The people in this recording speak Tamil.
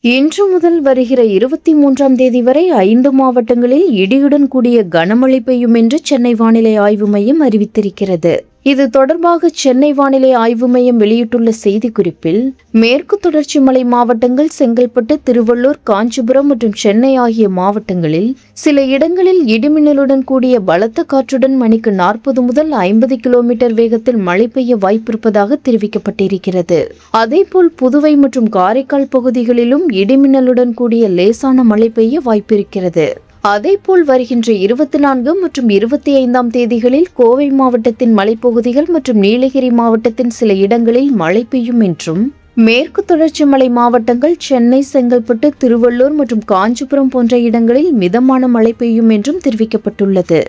இன்று முதல் வருகிற 23ஆம் தேதி வரை 5 மாவட்டங்களில் இடியுடன் கூடிய கனமழை பெய்யும் என்று சென்னை வானிலை ஆய்வு மையம் அறிவித்திருக்கிறது. இது தொடர்பாக சென்னை வானிலை ஆய்வு மையம் வெளியிட்டுள்ள செய்திக்குறிப்பில், மேற்கு தொடர்ச்சி மலை மாவட்டங்கள் செங்கல்பட்டு, திருவள்ளூர், காஞ்சிபுரம் மற்றும் சென்னை ஆகிய மாவட்டங்களில் சில இடங்களில் இடிமின்னலுடன் கூடிய பலத்த காற்றுடன் மணிக்கு 40 முதல் 50 கிலோமீட்டர் வேகத்தில் மழை பெய்ய வாய்ப்பிருப்பதாக தெரிவிக்கப்பட்டிருக்கிறது. அதேபோல் புதுவை மற்றும் காரைக்கால் பகுதிகளிலும் இடிமின்னலுடன் கூடிய லேசான மழை பெய்ய வாய்ப்பிருக்கிறது. அதேபோல் வருகின்ற 24 மற்றும் 25ஆம் தேதிகளில் கோவை மாவட்டத்தின் மலைப்பகுதிகள் மற்றும் நீலகிரி மாவட்டத்தின் சில இடங்களில் மழை பெய்யும் என்றும், மேற்கு தொடர்ச்சி மலை மாவட்டங்கள் சென்னை, செங்கல்பட்டு, திருவள்ளூர் மற்றும் காஞ்சிபுரம் போன்ற இடங்களில் மிதமான மழை பெய்யும் என்றும் தெரிவிக்கப்பட்டுள்ளது.